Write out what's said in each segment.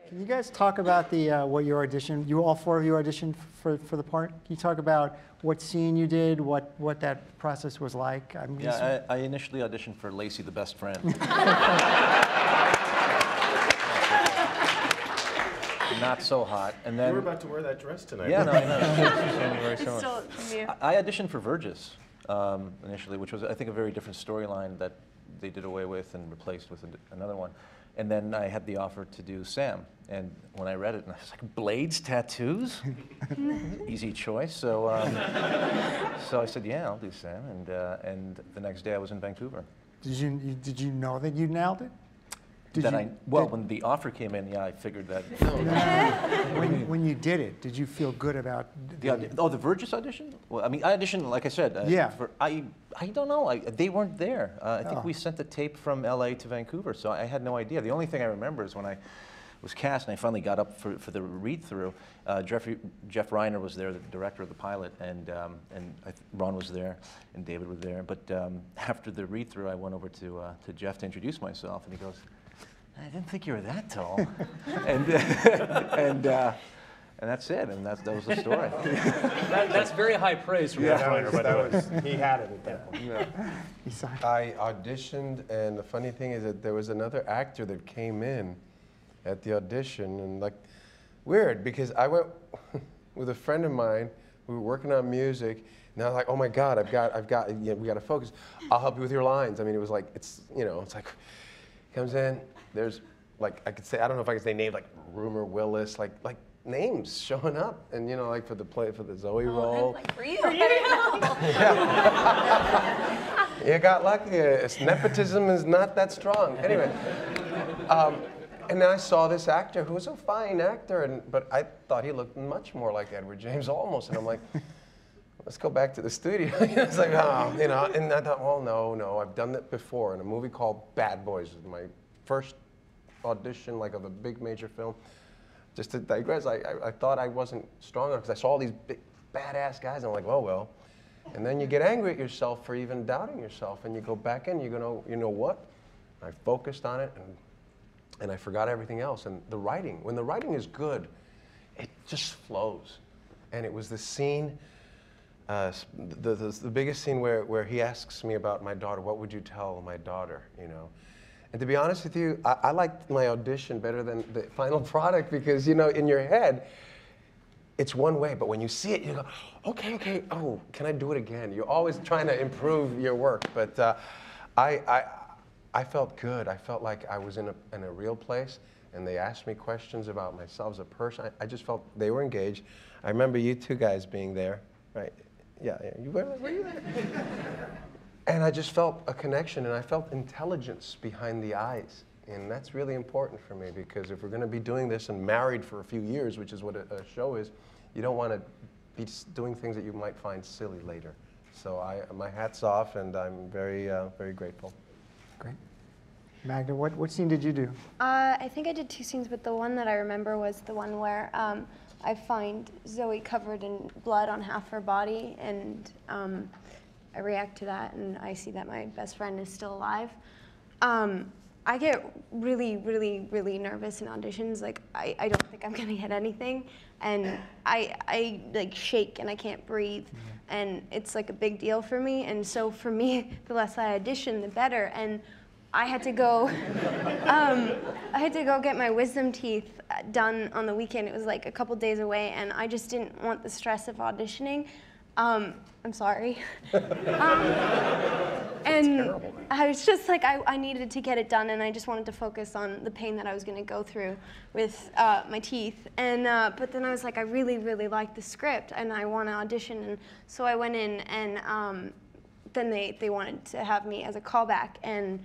Can you guys talk about the what you auditioned? You all four of you auditioned for the part. Can you talk about what scene you did, what that process was like? Yeah, I initially auditioned for Lacy, the best friend. Not so hot, and then you were about to wear that dress tonight. Yeah, no, I know. I auditioned for Verges initially, which was I think a very different storyline that they did away with and replaced with another one. And then I had the offer to do Sam, and when I read it, I was like, blades, tattoos, easy choice. So, so I said, yeah, I'll do Sam, and the next day I was in Vancouver. Did you know that you nailed it? When the offer came in, yeah, I figured that. When you did it, did you feel good about the Verges audition? Well, I mean, I auditioned, like I said. Yeah. I don't know. They weren't there. I think we sent the tape from LA to Vancouver, so I had no idea. The only thing I remember is when I was cast and I finally got up for the read-through. Jeff Reiner was there, the director of the pilot, and Ron was there, and David was there. But after the read-through, I went over to Jeff to introduce myself, and he goes, I didn't think you were that tall. and that's it, and that was the story. That's very high praise from Jeff Reiner, by the way. He had it at that point. Yeah. I auditioned, and the funny thing is that there was another actor that came in at the audition, and like, weird, because I went with a friend of mine, we were working on music, and I was like, oh my God, I've got, we got to focus. I'll help you with your lines. I mean, it was like, it's like, comes in, there's like, I don't know if I could say names like Rumor Willis, like names showing up, and like for the Zoe role. Like for you. You got lucky. Nepotism is not that strong. Anyway, and then I saw this actor who was a fine actor, but I thought he looked much more like Edward James Olmos, and I'm like, let's go back to the studio. It's like, and I thought, well, no, I've done that before in a movie called Bad Boys, my first audition like of a big major film. Just to digress, I thought I wasn't strong enough because I saw all these big badass guys, and I'm like, oh well. And then you get angry at yourself for even doubting yourself, and you go back in, you know what? I focused on it, and I forgot everything else. And the writing, when the writing is good, it just flows. And it was the scene, the biggest scene where he asks me about my daughter. What would you tell my daughter? And to be honest with you, I liked my audition better than the final product because, in your head, it's one way, but when you see it, you go, okay, oh, can I do it again? You're always trying to improve your work, but I felt good. I felt like I was in a real place, and they asked me questions about myself as a person. I just felt they were engaged. I remember you two guys being there, right? Yeah, were you there? And I just felt a connection, and I felt intelligence behind the eyes. And that's really important for me, because if we're going to be doing this and married for a few years, which is what a show is, you don't want to be doing things that you might find silly later. So my hat's off, and I'm very, very grateful. Great. Magda, what scene did you do? I think I did 2 scenes, but the one that I remember was the one where I find Zoe covered in blood on half her body, and I react to that, and I see that my best friend is still alive. I get really, really, really nervous in auditions. Like, I don't think I'm gonna get anything, and I like shake and I can't breathe, and it's like a big deal for me. And so for me, the less I audition, the better. And I had to go, get my wisdom teeth done on the weekend. It was like a couple days away, and I just didn't want the stress of auditioning. I'm sorry. And I was just like, I needed to get it done, and I just wanted to focus on the pain that I was going to go through with my teeth. And but then I was like, I really, really like the script, and I want to audition. And so I went in, and then they wanted to have me as a callback, and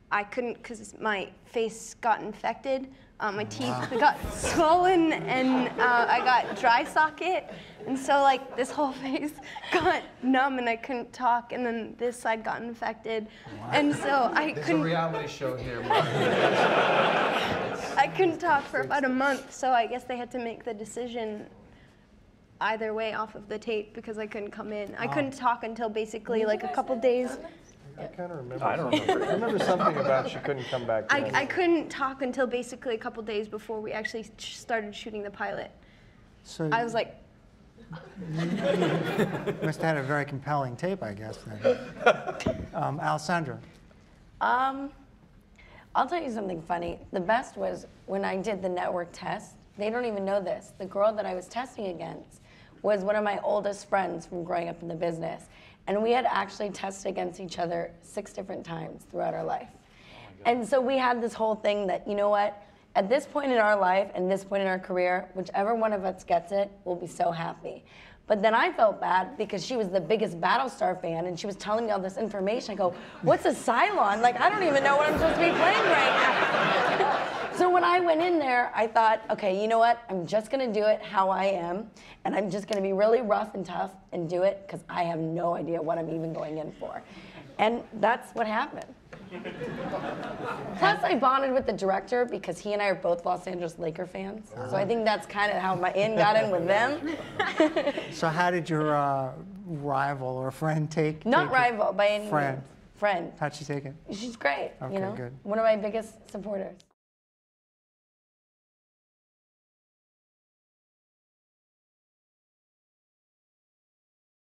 I couldn't because my face got infected. My teeth got swollen, and I got dry socket, and so like this whole face got numb, and I couldn't talk, and then this side got infected, and so I couldn't. There's a reality show here. I couldn't talk for about a month, so I guess they had to make the decision either way off of the tape because I couldn't come in. I couldn't talk until basically like a couple days. I kind of remember. I don't remember. I remember something about she couldn't come back. I couldn't talk until basically a couple days before we actually started shooting the pilot. So I was like, you must have had a very compelling tape, I guess, then. Alessandra. I'll tell you something funny. The best was when I did the network test. They don't even know this. The girl that I was testing against was one of my oldest friends from growing up in the business. And we had actually tested against each other 6 different times throughout our life. And so we had this whole thing that, you know what? At this point in our life and this point in our career, whichever one of us gets it, we'll be so happy. But then I felt bad because she was the biggest Battlestar fan and she was telling me all this information. I go, what's a Cylon? Like, I don't even know what I'm supposed to be playing right now. So when I went in there, I thought, okay, you know what? I'm just gonna do it how I am, and I'm just gonna be really rough and tough and do it because I have no idea what I'm even going in for. And that's what happened. Plus, I bonded with the director because he and I are both Los Angeles Laker fans. So I think that's kind of how my in got in with them. So how did your rival or friend take Not it? rival by any Friend. means. Friend. How'd she take it? She's great, Okay, you know? good. One of my biggest supporters.